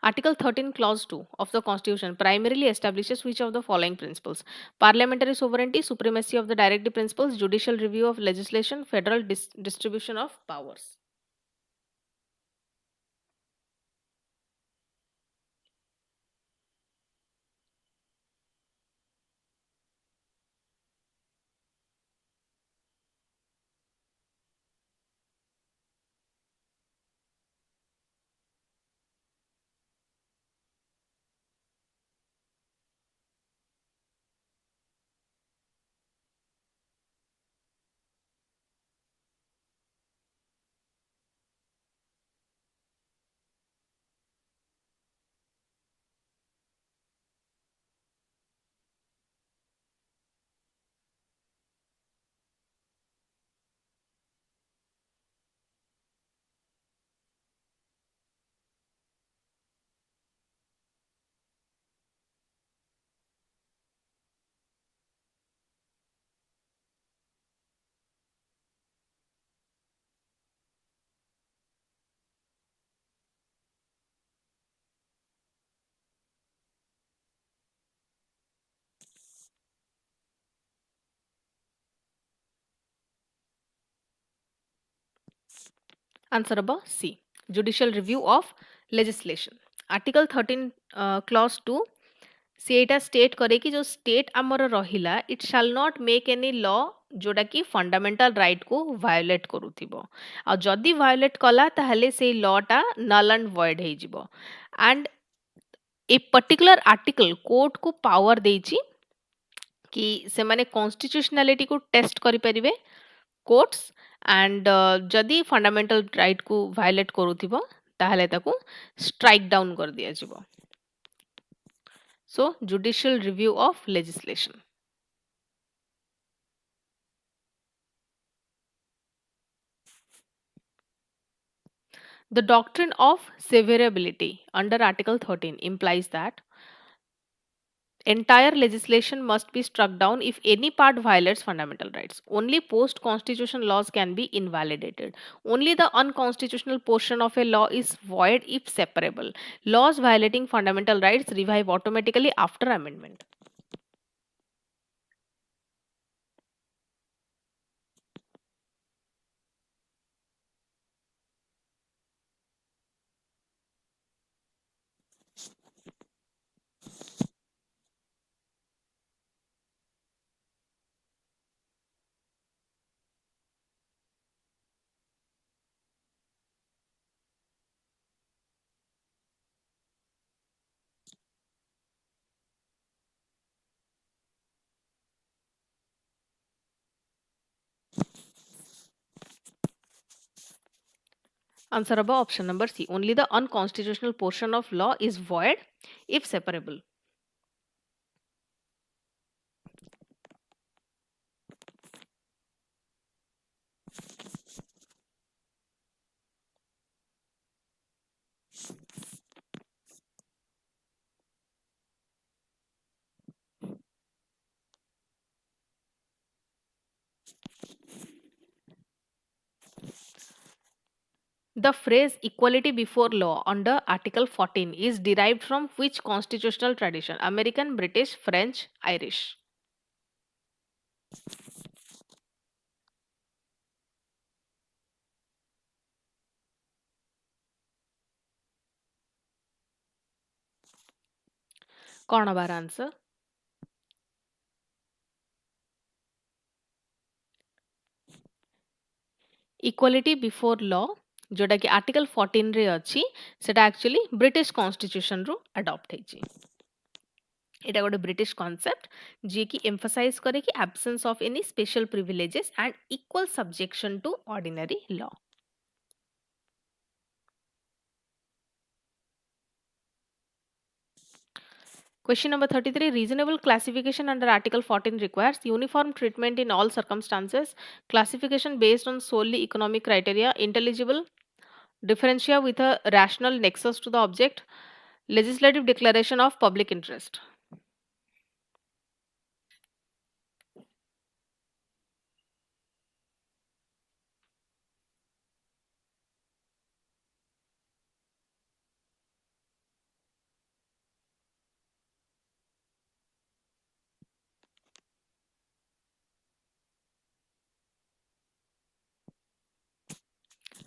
Article 13, Clause 2 of the Constitution primarily establishes which of the following principles? Parliamentary sovereignty, supremacy of the directive principles, judicial review of legislation, federal distribution of powers. Answer number C. Judicial review of legislation. Article 13 clause 2 से एटा state करे कि जो state आमर रहिला it shall not make any law जोटा कि fundamental right को violet करूथिबो आ जदी वायोलेट कला ताहले से लॉ टा नल एंड वॉइड हे जिवो and a particular article court को पावर देछि कि से माने कॉन्स्टिट्यूशनलिटी को टेस्ट करि परिबे कोर्ट्स एंड जदी फंडामेंटल राइट को वायोलेट करूथिबो ताहले ताको स्ट्राइक डाउन कर दिया जिवो. So, judicial review of legislation. The doctrine of severability under Article 13 implies that entire legislation must be struck down if any part violates fundamental rights. Only post constitution laws can be invalidated. Only the unconstitutional portion of a law is void if separable. Laws violating fundamental rights revive automatically after amendment. Answer above option number C. Only the unconstitutional portion of law is void if separable. The phrase equality before law under Article 14 is derived from which constitutional tradition? American, British, French, Irish. कौन हमार answer? Equality before law जोटा कि article 14 रे अछि सेटा actually British constitution रु adopt हेछि. एटा गोटे ब्रिटिश कॉन्सेप्ट जे कि एम्फसाइज करे कि absence of any special privileges and equal subjection to ordinary law. Question number 33. Reasonable classification under Article 14 requires uniform treatment in all circumstances, classification based on solely economic criteria, intelligible differentia with a rational nexus to the object, legislative declaration of public interest.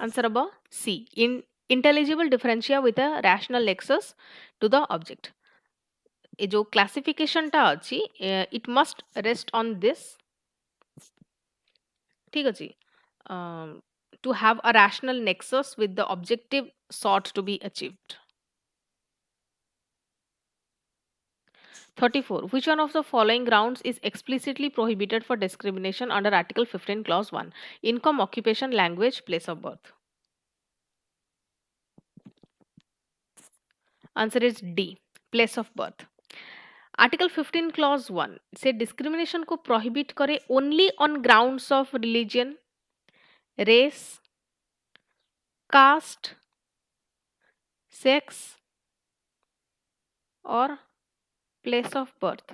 Answer above C. In intelligible differentia with a rational nexus to the object. ये जो classification टा अछि, it must rest on this. ठीक अछि. To have a rational nexus with the objective sought to be achieved. 34. Which one of the following grounds is explicitly prohibited for discrimination under Article 15 Clause 1? Income, occupation, language, place of birth. Answer is D. Place of birth. Article 15 Clause 1 से discrimination को prohibit करे only on grounds of religion, race, caste, sex or place of birth.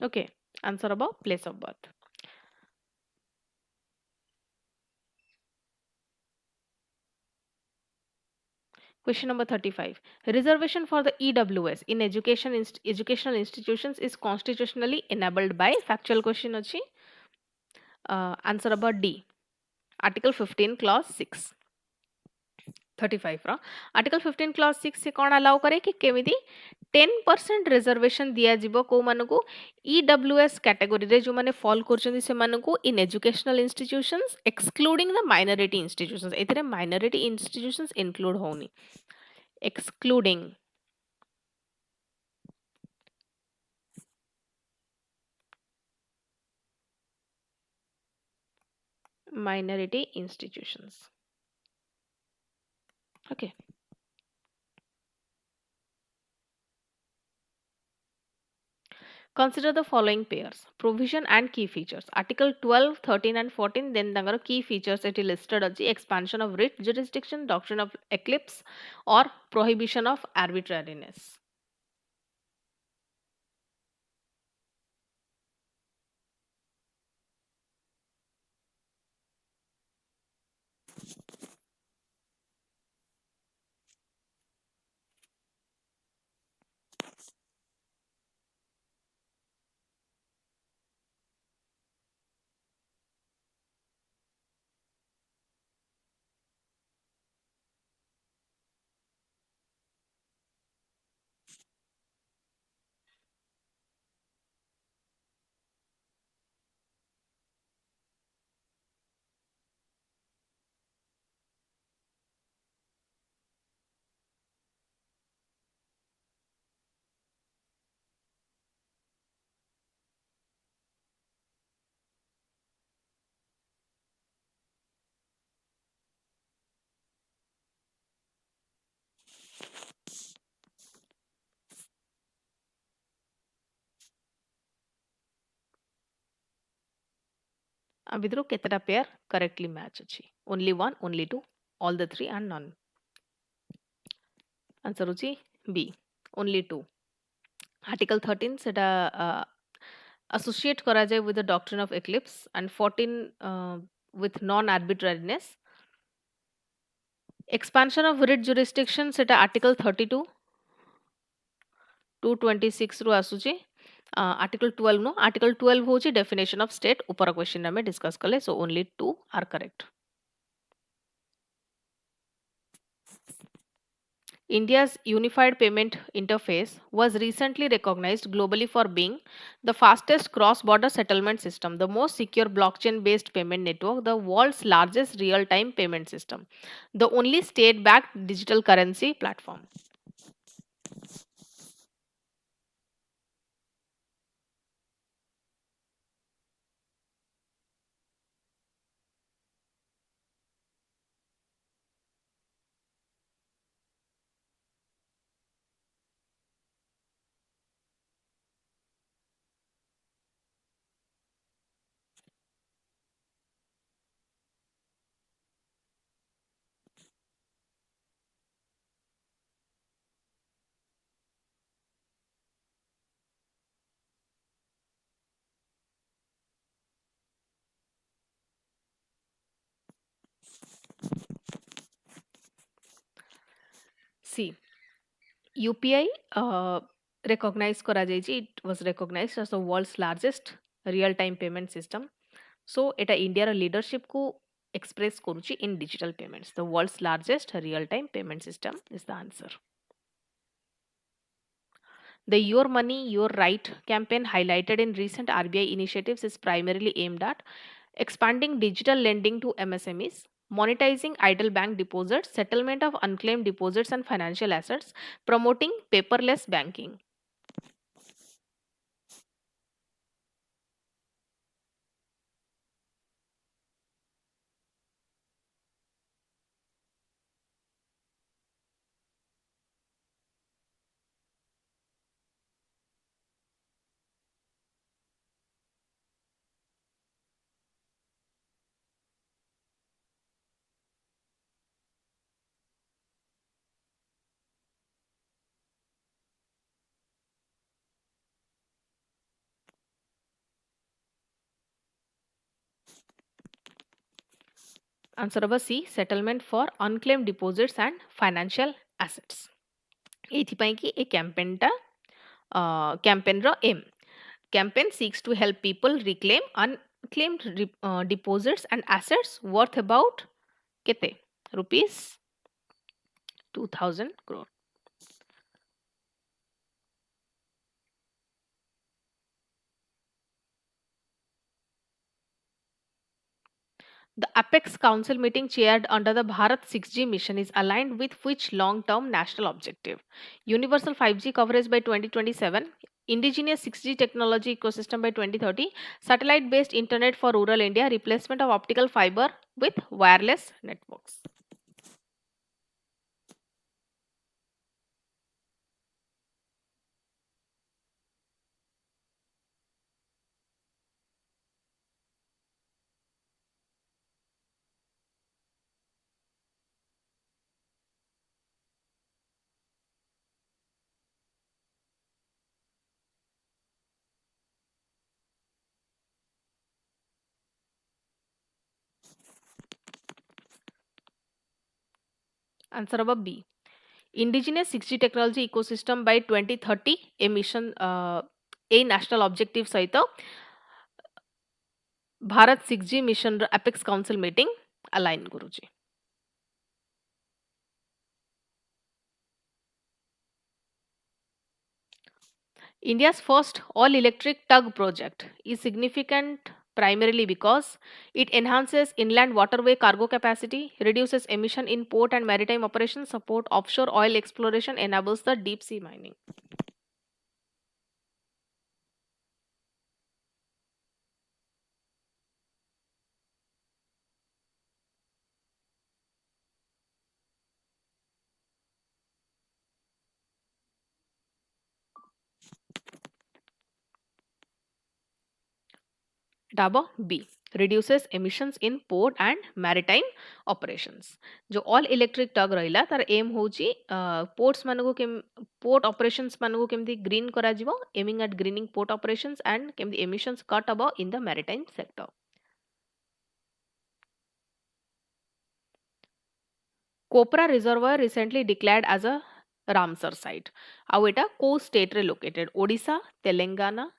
Okay, answer about place of birth. Question number 35. Reservation for the EWS in educational institutions is constitutionally enabled by factual question achi. Answer about D. Article 15 clause 6. 35 ର Article 15 clause 6 से कौन allow करे कि केमिति 10% reservation दिया जिवो को मानको EWS category रे जो माने fall करछन्ती से मानको in educational institutions excluding the minority institutions एथिरे minority institutions include होनी excluding minority institutions. Okay. Consider the following pairs provision and key features. Article 12, 13, and 14. Then the key features it is listed as the expansion of writ jurisdiction, doctrine of eclipse, or prohibition of arbitrariness. Vidru ketata pair correctly match achi. Only one, only two, all the three, and none. Answer uchi B. Only two. Article 13 सेटा associate करा जाए with the doctrine of eclipse and 14 with non-arbitrariness. Expansion of writ jurisdiction सेटा article 32 226 ରୁ ଆସୁଛି article 12 no article 12 होची definition of state ऊपर question में discuss कले so only two are correct. India's unified payment interface was recently recognized globally for being the fastest cross-border settlement system, the most secure blockchain-based payment network, the world's largest real-time payment system, the only state-backed digital currency platform. See, UPI recognized kara jayichi. It was recognized as the world's largest real-time payment system. So, eta India leadership को express करुची in digital payments. The world's largest real-time payment system is the answer. The Your Money, Your Right campaign highlighted in recent RBI initiatives is primarily aimed at expanding digital lending to MSMEs, monetizing idle bank deposits, settlement of unclaimed deposits and financial assets, promoting paperless banking. Answer number C, settlement for unclaimed deposits and financial assets ଏଇଥିପାଇଁ କି ଏ କ୍ୟାମ୍ପେନ୍ଟା କ୍ୟାମ୍ପେନ୍ର M campaign seeks to help people reclaim unclaimed deposits and assets worth about kete rupees 2000 crore. The Apex Council meeting chaired under the Bharat 6G mission is aligned with which long-term national objective? Universal 5G coverage by 2027, indigenous 6G technology ecosystem by 2030, satellite-based internet for rural India, replacement of optical fiber with wireless networks. Answer number B. Indigenous 6G technology ecosystem by 2030 emission a national objective सहित Bharat 6G mission apex council meeting align करूची. India's first all-electric tug project is significant primarily because it enhances inland waterway cargo capacity, reduces emission in port and maritime operations, support offshore oil exploration, enables the deep sea mining. Daba B. Reduces emissions in port and maritime operations. जो all electric tug रहिला तार aim होची ports Mango port operations Mango केमती green करा जिवो, aiming at greening port operations and केमती emissions cut abo in the maritime sector. Kopra reservoir recently declared as a Ramsar site. ଆଉ ଏଟା କୋଉ state ରେ located? ओडिशा, तेलंगाना,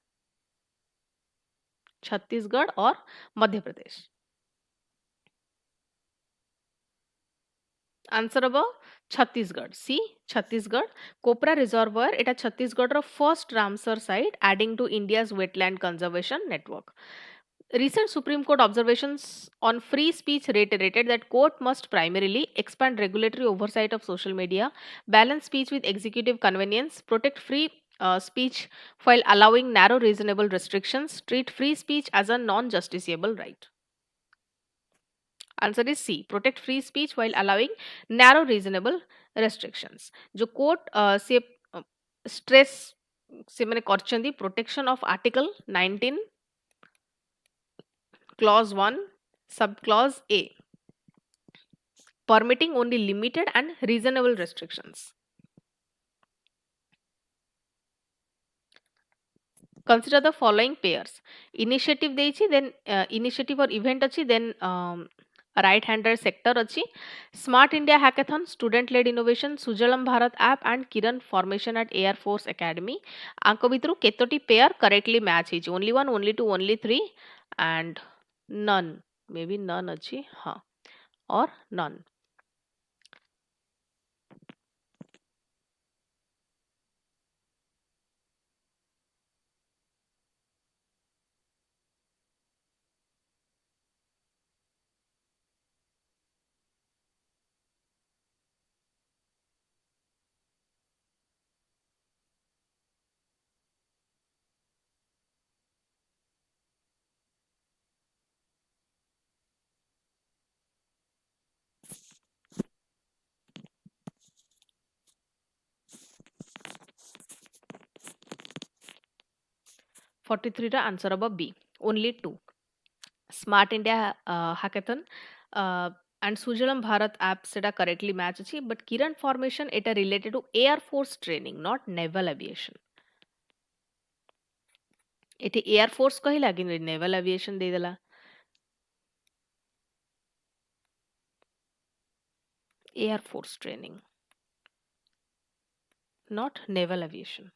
छत्तीसगढ़ और मध्य प्रदेश. आंसर हम छत्तीसगढ़. सी छत्तीसगढ़. कोपरा रिजर्वर एटा छत्तीसगढ़ रो first Ramsar site adding to India's wetland conservation network. Recent Supreme Court observations on free speech reiterated that court must primarily expand regulatory oversight of social media, balance speech with executive convenience, protect free speech while allowing narrow reasonable restrictions, treat free speech as a non-justiciable right. Answer is C. Protect free speech while allowing narrow reasonable restrictions. जो court से stress से मैंने करछंदी protection of article 19 clause 1 sub clause A, permitting only limited and reasonable restrictions. Consider the following pairs. Initiative देइछि, then initiative or event अछि, then right hander sector अछि. Smart India hackathon, student led innovation, Sujalam Bharat app and Kiran formation at Air Force Academy. आंको भितरु केतोटी pair correctly match hitch? Only one, only two, only three and none. Maybe none अछि, हाँ, or none. Forty-three रा answer अब B. Only two. Smart India hackathon and Sujalam Bharat app सेटा correctly match अछि, but Kiran formation Etah related to Air Force training, not naval aviation. एठी Air Force कहिला कि naval aviation दे देला. Air Force training. not naval aviation.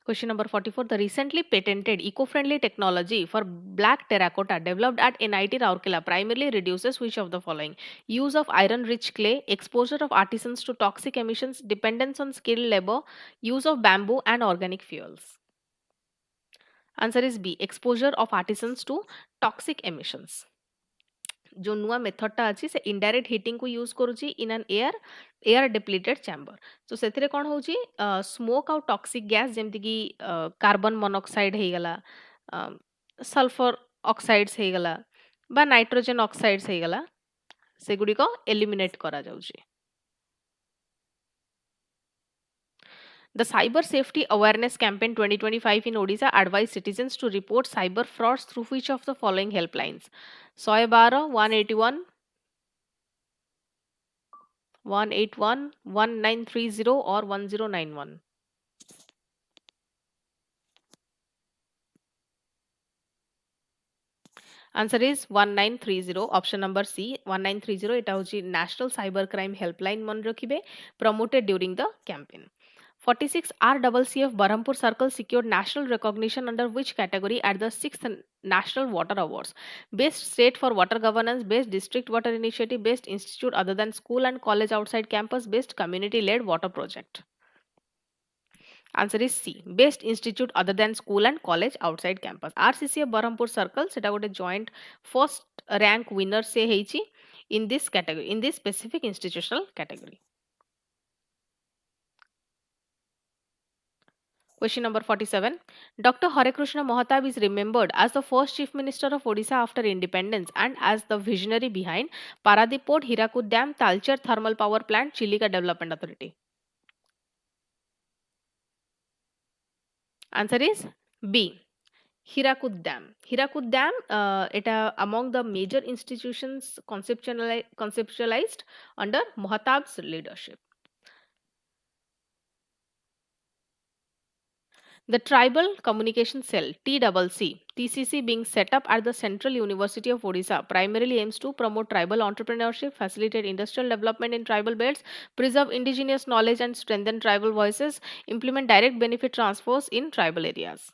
Question number 44. The recently patented eco-friendly technology for black terracotta developed at NIT Rourkela primarily reduces which of the following? Use of iron-rich clay, exposure of artisans to toxic emissions, dependence on skilled labor, use of bamboo and organic fuels. Answer is B. Exposure of artisans to toxic emissions. जो नुआ मेथडटा अच्छी से indirect hitting को use करूची in an air depleted chamber तो से कौन हो स्मोक आउ टॉक्सिक गैस जमती कि कार्बन मोनोक्साइड हो गला सल्फर ऑक्साइड्स हो गला बा नाइट्रोजन ऑक्साइड्स हो गला से गुडी को एलिमिनेट करा जाउची. The Cyber Safety Awareness Campaign 2025 in Odisha advised citizens to report cyber frauds through which of the following helplines? 112, 181, 181, 1930 or 1091. Answer is 1930. Option number C 1930. It was National Cybercrime Helpline mon rakhibe promoted during the campaign. 46 RCCF Berhampur Circle secured national recognition under which category at the 6th National Water Awards? Best state for water governance, best district water initiative, best institute other than school and college outside campus, best community led water project. Answer is C. Best institute other than school and college outside campus. RCCF Berhampur Circle सेटा गोटे joint first rank winner से ହେଇची in this category, in this specific institutional category. Question number 47. Dr. Hare Krishna Mahatab is remembered as the first Chief Minister of Odisha after independence and as the visionary behind Paradip Port, Hirakud Dam, Talcher Thermal Power Plant, Chilika Development Authority. Answer is B. Hirakud Dam. Hirakud Dam, it among the major institutions conceptualized under Mahatab's leadership. The Tribal Communication Cell TCC being set up at the Central University of Odisha primarily aims to promote tribal entrepreneurship, facilitate industrial development in tribal belts, preserve indigenous knowledge and strengthen tribal voices, implement direct benefit transfers in tribal areas.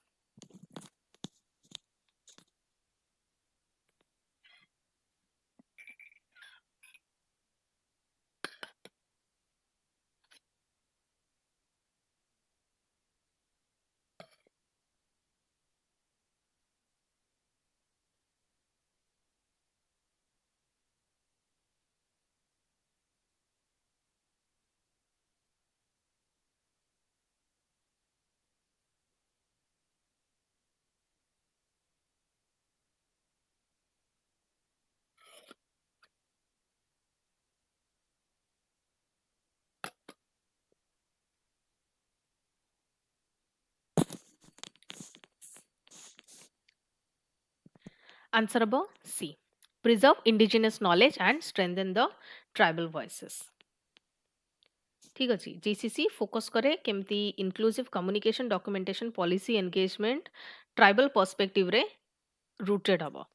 Answerable C. Preserve indigenous knowledge and strengthen the tribal voices. ठीक अच्छी GCC focus करे केमती inclusive communication documentation policy engagement tribal perspective रे rooted हबो.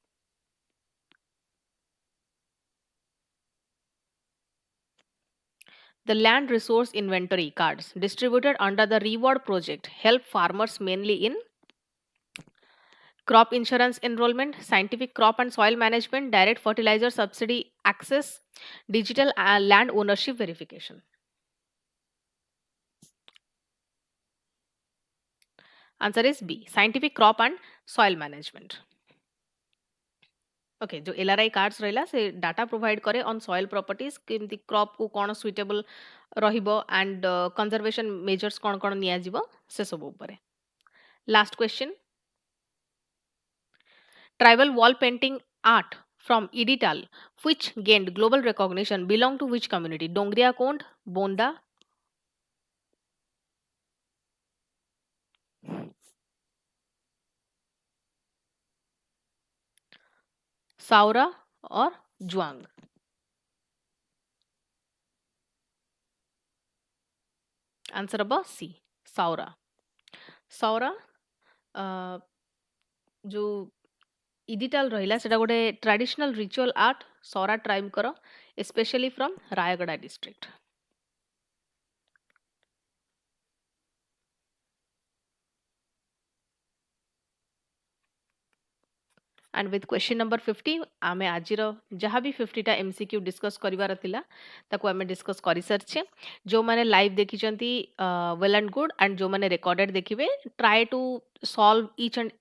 The land resource inventory cards distributed under the reward project help farmers mainly in crop insurance enrollment, scientific crop and soil management, direct fertilizer subsidy access, digital land ownership verification. Answer is B. Scientific crop and soil management. Okay जो एलआरआई cards रहा से data provide करे on soil properties केमती crop को कौन suitable रहिबो and conservation measures कौन कौन निया जीवो से सब ऊपर. Last question. Tribal wall painting art from Edital, which gained global recognition, belong to which community? Dongriya Kond, Bonda, Saura or Juang? Answerable C. Saura. Saura जो ଇଡିଟାଲ ରହିଲା ସେଟା ଗୋଟେ ଟ୍ରାଡିସନାଲ ରିଚୁଆଲ ଆର୍ଟ ସରା ଟ୍ରାଇବଙ୍କର especially from Rayagada district. And with question number 50 आमे आजिर जहाँ भी 50 टा MCQ discuss करिवार थिला ताको आमे डिस्कस करि सरछे जो माने लाइव देखि चंती वेल एंड गुड एंड जो माने रिकॉर्डेड देखिबे try to solve each and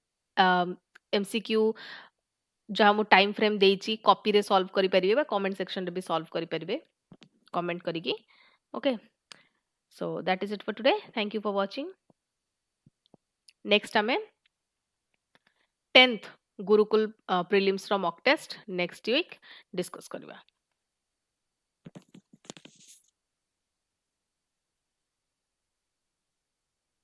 MCQ जहाँ मु टाइम फ्रेम देइची कॉपी रे सॉल्व करि परिबे बा कमेंट सेक्शन रे भी सॉल्व करि परिबे कमेंट करिकी okay so that is it for today thank you for watching next आमे 10th Gurukul prelims from mock test next week discuss kariba.